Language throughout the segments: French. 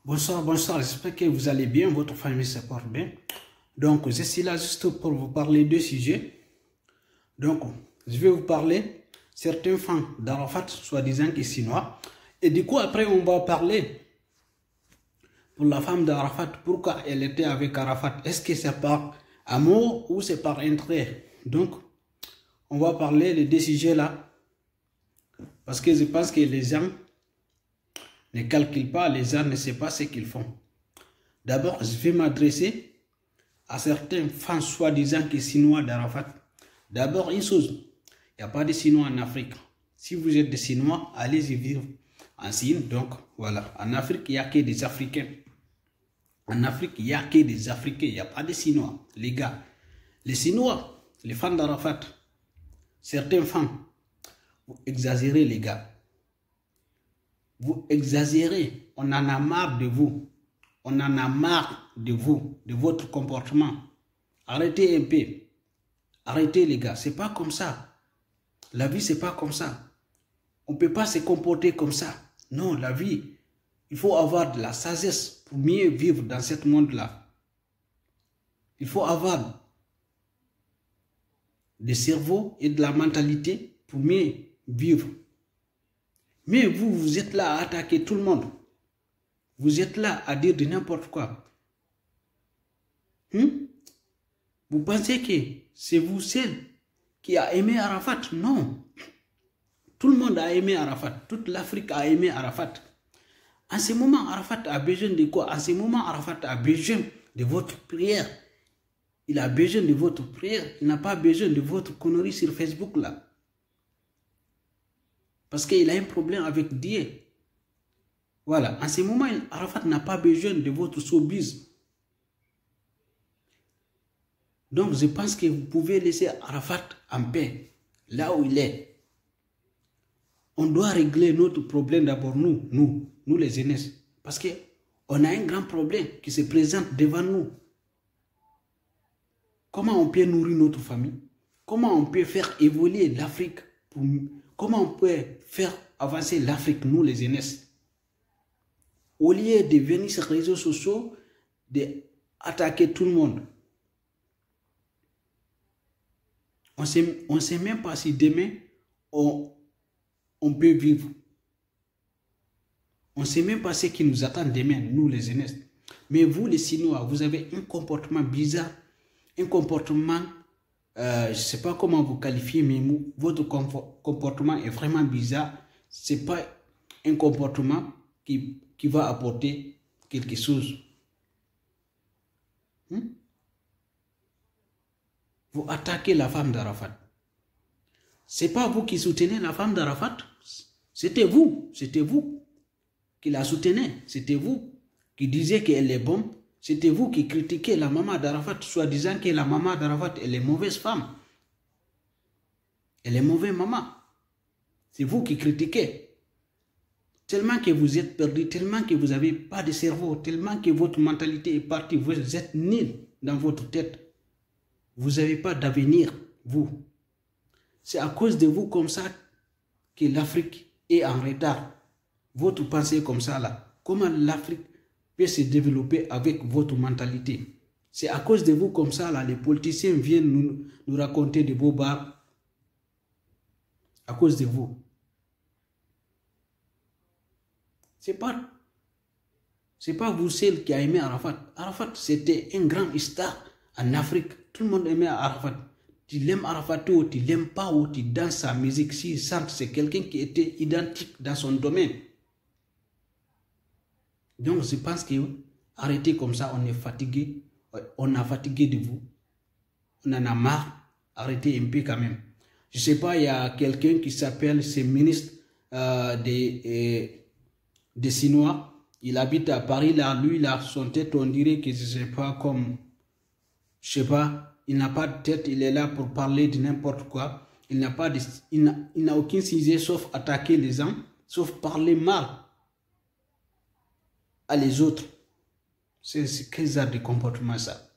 Bonsoir, bonsoir, j'espère que vous allez bien, votre famille se porte bien. Donc, je suis là juste pour vous parler de sujets. Donc, je vais vous parler certains fans d'Arafat, soi-disant qui est chinois. Et du coup, après, on va parler pour la femme d'Arafat, pourquoi elle était avec Arafat. Est-ce que c'est par amour ou c'est par intérêt? Donc, on va parler de deux sujets là. Parce que je pense que les gens ne calculent pas, les gens ne savent pas ce qu'ils font. D'abord, je vais m'adresser à certains fans soi-disant qui sont chinois d'Arafat. D'abord, une chose, il n'y a pas de Chinois en Afrique. Si vous êtes des Chinois, allez-y vivre en Chine. Donc, voilà. En Afrique, il n'y a que des Africains. En Afrique, il n'y a que des Africains. Il n'y a pas de Chinois. Les gars, les Chinois, les fans d'Arafat, certains fans, vous exagérez les gars. Vous exagérez. On en a marre de vous. On en a marre de vous, de votre comportement. Arrêtez un peu. Arrêtez les gars, c'est pas comme ça. La vie, c'est pas comme ça. On ne peut pas se comporter comme ça. Non, la vie, il faut avoir de la sagesse pour mieux vivre dans ce monde-là. Il faut avoir du cerveau et de la mentalité pour mieux vivre. Mais vous, vous êtes là à attaquer tout le monde. Vous êtes là à dire de n'importe quoi. Vous pensez que c'est vous seul qui a aimé Arafat? Non. Tout le monde a aimé Arafat. Toute l'Afrique a aimé Arafat. En ce moment, Arafat a besoin de quoi? En ce moment, Arafat a besoin de votre prière. Il a besoin de votre prière. Il n'a pas besoin de votre connerie sur Facebook là. Parce qu'il a un problème avec Dieu. Voilà. En ce moment, Arafat n'a pas besoin de votre showbiz. Donc, je pense que vous pouvez laisser Arafat en paix, là où il est. On doit régler notre problème d'abord, nous les jeunesses. Parce qu'on a un grand problème qui se présente devant nous. Comment on peut nourrir notre famille? Comment on peut faire évoluer l'Afrique? Comment on peut faire avancer l'Afrique, nous les jeunesses? Au lieu de venir sur les réseaux sociaux, d'attaquer tout le monde. On ne sait même pas si demain, on peut vivre. On ne sait même pas ce qui nous attend demain, nous les jeunesses. Mais vous, les Chinois, vous avez un comportement bizarre, un comportement, je ne sais pas comment vous qualifier, mais votre comportement est vraiment bizarre. Ce n'est pas un comportement qui va apporter quelque chose. Vous attaquez la femme d'Arafat. Ce n'est pas vous qui soutenez la femme d'Arafat. C'était vous qui la soutenez. C'était vous qui disiez qu'elle est bonne. C'était vous qui critiquez la maman d'Arafat, soi-disant que la maman d'Arafat, elle est mauvaise femme. Elle est mauvaise maman. C'est vous qui critiquez. Tellement que vous êtes perdu, tellement que vous n'avez pas de cerveau, tellement que votre mentalité est partie, vous êtes nul dans votre tête. Vous n'avez pas d'avenir, vous. C'est à cause de vous comme ça que l'Afrique est en retard. Votre pensée comme ça là. Comment l'Afrique peut se développer avec votre mentalité? C'est à cause de vous comme ça là. Les politiciens viennent nous raconter des bobards. À cause de vous. C'est pas vous seul qui a aimé Arafat. Arafat c'était un grand star en Afrique. Tout le monde aimait Arafat. Tu l'aimes Arafat ou tu l'aimes pas ou tu danses sa musique. Si c'est quelqu'un qui était identique dans son domaine. Donc je pense que arrêtez comme ça, on est fatigué. On a fatigué de vous. On en a marre. Arrêtez un peu quand même. Je sais pas, il y a quelqu'un qui s'appelle ce ministre des Chinois. Il habite à Paris là. Lui, là, son tête, on dirait que je sais pas comme... Je sais pas, il n'a pas de tête, il est là pour parler de n'importe quoi. Il n'a aucun sujet sauf attaquer les gens, sauf parler mal à les autres. C'est quel genre de comportement ça?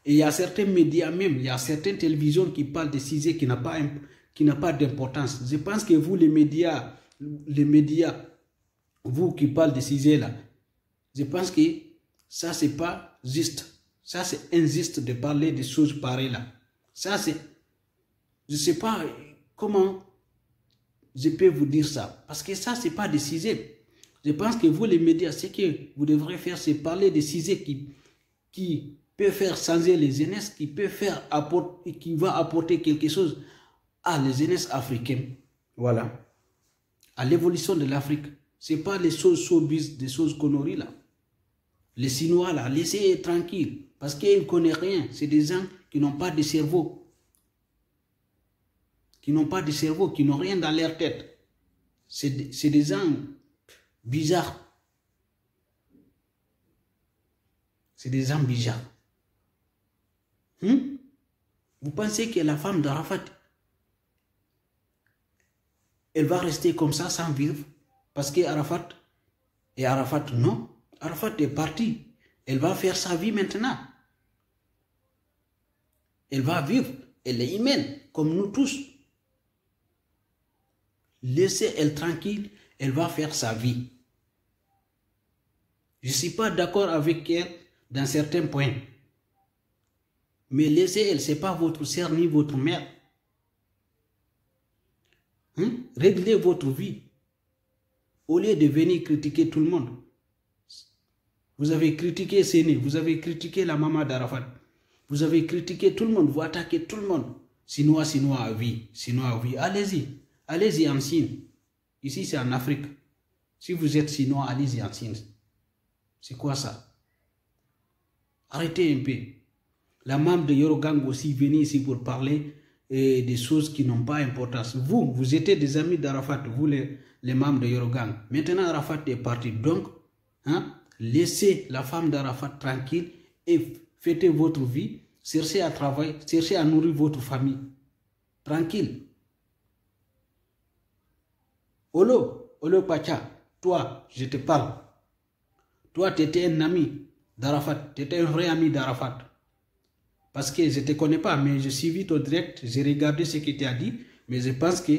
Et il y a certains médias même, il y a certaines télévisions qui parlent de sujets qui n'ont pas d'importance. Je pense que vous, les médias vous qui parlez de CISE là, je pense que ça, c'est pas juste. Ça, c'est injuste de parler de choses pareilles là. Ça, c'est... Je sais pas comment je peux vous dire ça. Parce que ça, c'est pas de CISE. Je pense que vous, les médias, ce que vous devrez faire, c'est parler de CISE qui peut faire changer les jeunesses, qui peut faire apporter, qui va apporter quelque chose à les jeunesses africaines. Voilà. À l'évolution de l'Afrique. Ce n'est pas les choses showbiz, des choses conneries là. Les Chinois là, laissez-les tranquilles. Parce qu'ils ne connaissent rien. C'est des gens qui n'ont pas de cerveau. Qui n'ont pas de cerveau, qui n'ont rien dans leur tête. C'est des gens bizarres. C'est des gens bizarres. Vous pensez que la femme d'Arafat, elle va rester comme ça sans vivre? Parce que Arafat, non. Arafat est parti. Elle va faire sa vie maintenant. Elle va vivre. Elle est humaine, comme nous tous. Laissez-elle tranquille. Elle va faire sa vie. Je ne suis pas d'accord avec elle dans certains points. Mais laissez-elle, ce n'est pas votre sœur ni votre mère. Réglez votre vie. Au lieu de venir critiquer tout le monde. Vous avez critiqué Séné, vous avez critiqué la maman d'Arafat. Vous avez critiqué tout le monde, vous attaquez tout le monde. Sinois à vie, Sinois à vie. Allez-y, allez-y en Chine. Ici, c'est en Afrique. Si vous êtes Sinois, allez-y en Chine. C'est quoi ça? Arrêtez un peu. La maman de Yorogang aussi venue ici pour parler des choses qui n'ont pas d'importance. Vous étiez des amis d'Arafat, vous les membres de Yorogang. Maintenant, Arafat est parti. Donc, laissez la femme d'Arafat tranquille et faites votre vie. Cherchez à travailler, cherchez à nourrir votre famille. Tranquille. Olo Pacha, toi, je te parle. Toi, tu étais un ami d'Arafat. Tu étais un vrai ami d'Arafat. Parce que je ne te connais pas, mais je suivi ton direct, j'ai regardé ce que tu as dit, mais je pense que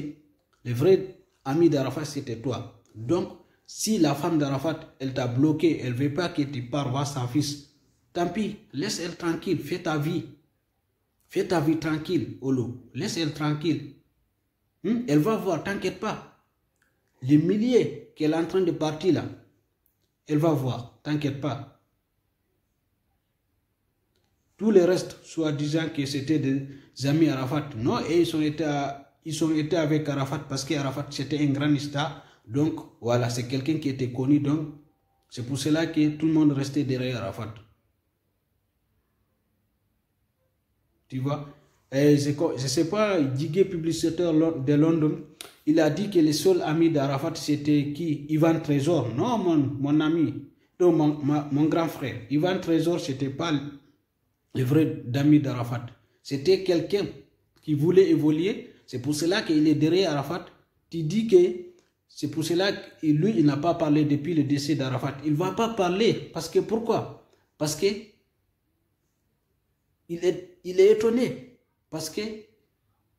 le vrai ami d'Arafat, c'était toi. Donc, si la femme d'Arafat, elle t'a bloqué, elle ne veut pas que tu parles voir son fils, tant pis, laisse-elle tranquille, fais ta vie. Fais ta vie tranquille, Olo. Laisse-elle tranquille. Elle va voir, t'inquiète pas. Les milliers qu'elle est en train de partir là, elle va voir, t'inquiète pas. Tous les restes, soi-disant que c'était des amis Arafat, non, et ils ont été avec Arafat parce qu'Arafat c'était un grand star. Donc voilà, c'est quelqu'un qui était connu, donc c'est pour cela que tout le monde restait derrière Arafat. Tu vois? Et je ne sais pas, Digué, publicitaire de Londres, il a dit que le seul ami d'Arafat c'était qui? Ivan Trésor. Non, mon ami, non, mon grand frère. Ivan Trésor, c'était pas le vrai ami d'Arafat. C'était quelqu'un qui voulait évoluer. C'est pour cela qu'il est derrière Arafat. Tu dis que c'est pour cela que lui, il n'a pas parlé depuis le décès d'Arafat. Il ne va pas parler. Parce que pourquoi? Parce que il est étonné. Parce que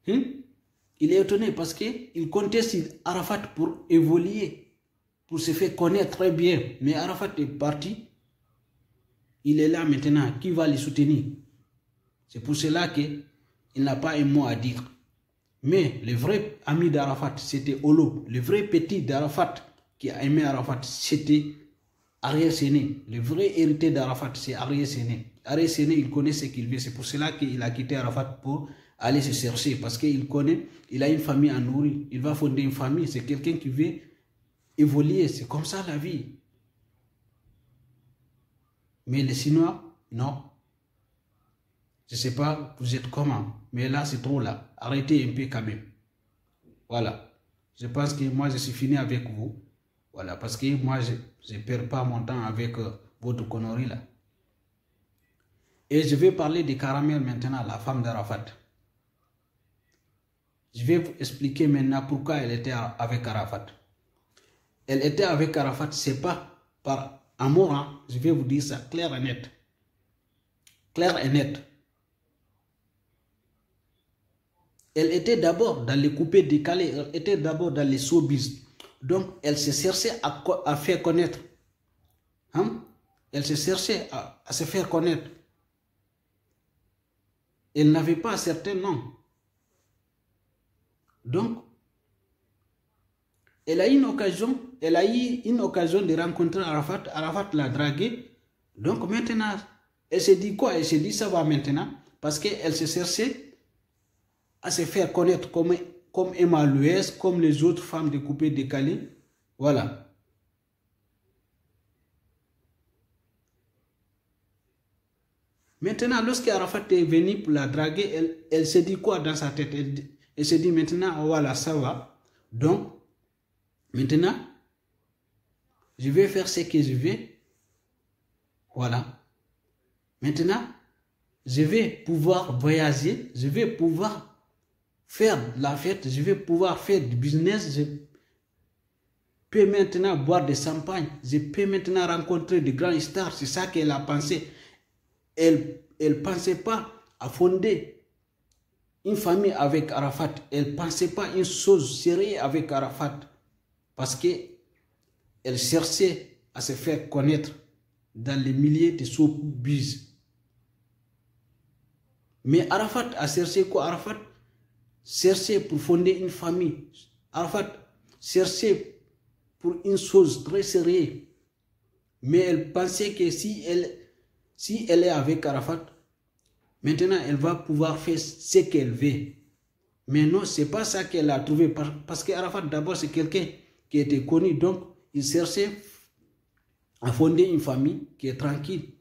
il est étonné parce qu'il comptait sur Arafat pour évoluer, pour se faire connaître très bien. Mais Arafat est parti. Il est là maintenant. Qui va le soutenir? C'est pour cela qu'il n'a pas un mot à dire. Mais le vrai ami d'Arafat, c'était Olo. Le vrai petit d'Arafat qui a aimé Arafat, c'était Ariel Séné. Le vrai héritier d'Arafat, c'est Ariel Séné. Ariel Séné, il connaît ce qu'il veut. C'est pour cela qu'il a quitté Arafat pour aller se chercher. Parce qu'il connaît, il a une famille à nourrir. Il va fonder une famille. C'est quelqu'un qui veut évoluer. C'est comme ça la vie. Mais les Chinois, non. Je ne sais pas, vous êtes comment. Mais là, c'est trop là. Arrêtez un peu quand même. Voilà. Je pense que moi, je suis fini avec vous. Voilà. Parce que moi, je ne perds pas mon temps avec votre connerie là. Et je vais parler de Caramel maintenant, la femme d'Arafat. Je vais vous expliquer maintenant pourquoi elle était avec Arafat. Elle était avec Arafat, ce n'est pas par amour, hein. Je vais vous dire ça clair et net. Clair et net. Elle était d'abord dans les coupés décalés, elle était d'abord dans les showbiz. Donc, elle se cherchait à faire connaître. Hein? Elle se cherchait à se faire connaître. Elle n'avait pas certains noms. Donc, elle a eu une occasion de rencontrer Arafat. Arafat l'a dragué. Donc maintenant, elle s'est dit quoi? Elle s'est dit ça va maintenant. Parce qu'elle se cherchait à se faire connaître comme Emma Louès, comme les autres femmes découpées, décalées. Voilà. Maintenant, lorsque Arafat est venu pour la draguer, elle s'est dit quoi dans sa tête? Elle s'est dit maintenant, voilà, ça va. Donc, maintenant, je vais faire ce que je veux. Voilà. Maintenant, je vais pouvoir voyager, je vais pouvoir faire de la fête, je vais pouvoir faire du business, je peux maintenant boire des champagnes, je peux maintenant rencontrer de grands stars. C'est ça qu'elle a pensé. Elle ne pensait pas à fonder une famille avec Arafat. Elle ne pensait pas une chose sérieuse avec Arafat. Parce qu'elle cherchait à se faire connaître dans les milliers de showbiz. Mais Arafat a cherché quoi? Arafat cherchait pour fonder une famille. Arafat cherchait pour une chose très sérieuse. Mais elle pensait que si elle est avec Arafat, maintenant elle va pouvoir faire ce qu'elle veut. Mais non, ce n'est pas ça qu'elle a trouvé. Parce qu'Arafat, d'abord, c'est quelqu'un qui était connu. Donc, il cherchait à fonder une famille qui est tranquille.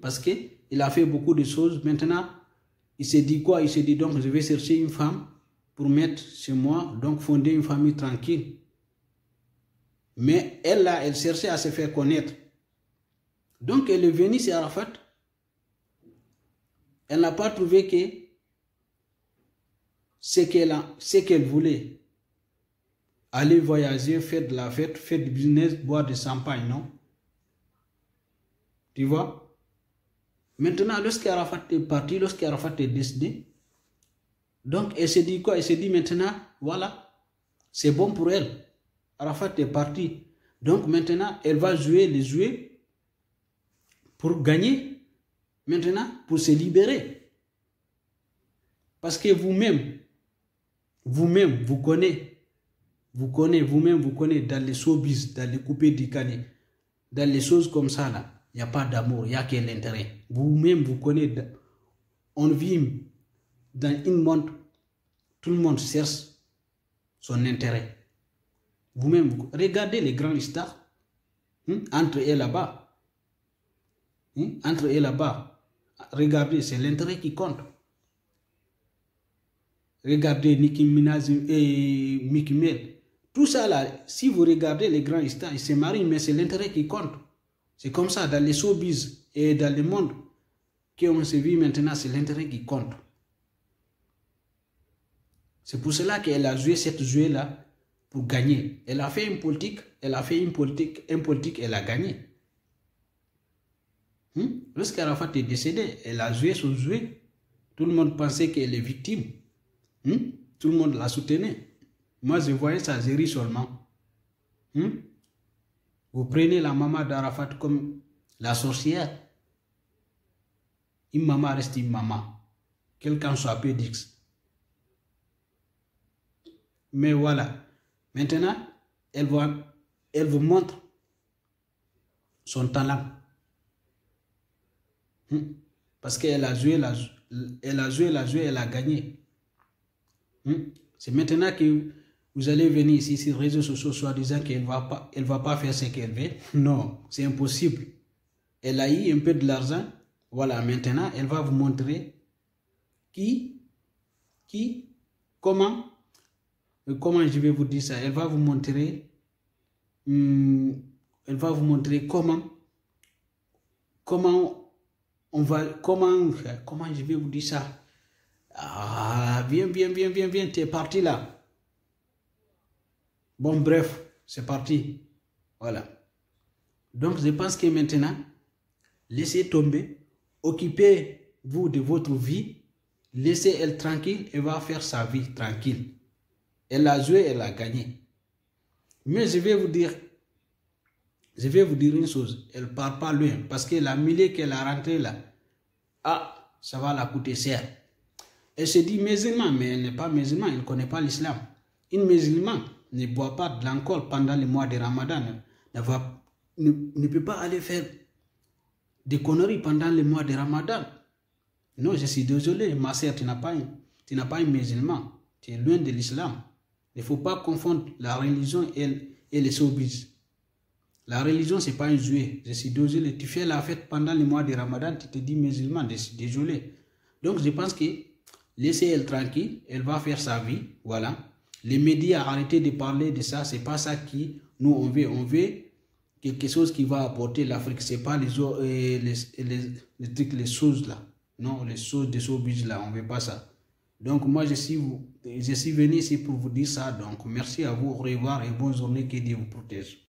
Parce qu'il a fait beaucoup de choses. Maintenant, il s'est dit quoi? Il s'est dit donc je vais chercher une femme pour mettre chez moi, donc fonder une famille tranquille. Mais elle, là, elle cherchait à se faire connaître. Donc, elle est venue chez Arafat. Elle n'a pas trouvé que ce qu'elle voulait. Aller voyager, faire de la fête, faire du business, boire de champagne, non? Tu vois? Maintenant, lorsqu'Arafat est parti, lorsqu'Arafat est décédé, donc elle s'est dit quoi? Elle s'est dit maintenant, voilà, c'est bon pour elle. Arafat est parti. Donc maintenant, elle va jouer les jeux pour gagner, maintenant, pour se libérer. Parce que vous-même, vous connaissez dans les showbiz, dans les coupés décalés, dans les choses comme ça, là, il n'y a pas d'amour, il n'y a que l'intérêt. Vous-même, vous connaissez, on vit dans un monde, tout le monde cherche son intérêt. Vous-même, regardez les grands stars, entre eux là-bas. Entre eux là-bas, regardez, c'est l'intérêt qui compte. Regardez Nicki Minaj et Mickey Mill. Tout ça là, si vous regardez les grands stars, ils se marient, mais c'est l'intérêt qui compte. C'est comme ça dans les showbiz et dans le monde qu'on se vit maintenant, c'est l'intérêt qui compte. C'est pour cela qu'elle a joué cette jeu-là pour gagner. Elle a fait une politique, elle a gagné. Lorsqu'Arafat est décédé, elle a joué son jeu. Tout le monde pensait qu'elle est victime. Tout le monde la soutenait. Moi, je voyais ça, j'ai ri seulement. Vous prenez la maman d'Arafat comme la sorcière. Une maman reste une maman. Quelqu'un soit peu dix. Mais voilà. Maintenant, elle vous montre son talent. Parce qu'elle a joué, elle a gagné. C'est maintenant que vous allez venir ici sur les réseaux sociaux soi-disant qu'elle va pas faire ce qu'elle veut. Non, c'est impossible. Elle a eu un peu de l'argent. Voilà, maintenant, elle va vous montrer comment je vais vous dire ça. Elle va vous montrer comment je vais vous dire ça. Ah, viens, tu es parti là. Bon, bref, c'est parti. Voilà. Donc, je pense que maintenant, laissez tomber, occupez-vous de votre vie, laissez elle tranquille, elle va faire sa vie tranquille. Elle a joué, elle a gagné. Mais je vais vous dire une chose, elle ne part pas loin, parce que la millier qu'elle a rentrée là, ça va la coûter cher. Elle se dit musulman, mais elle n'est pas musulman, elle ne connaît pas l'islam. Une musulmane ne boit pas de l'alcool pendant le mois de Ramadan, ne peut pas aller faire des conneries pendant le mois de Ramadan. Non, je suis désolé, ma sœur, tu n'as pas un musulman, tu es loin de l'islam. Il ne faut pas confondre la religion et les showbiz. La religion, ce n'est pas un jouet. Je suis désolé, tu fais la fête pendant le mois de Ramadan, tu te dis musulman, je suis désolé. Donc je pense que laissez-elle tranquille, elle va faire sa vie, voilà. Les médias, arrêtez de parler de ça, c'est pas ça qui nous on veut quelque chose qui va apporter l'Afrique, c'est pas les trucs, les choses là. Non, les choses de showbiz là, on veut pas ça. Donc moi je suis venu ici pour vous dire ça, donc merci à vous, au revoir et bonne journée, que Dieu vous protège.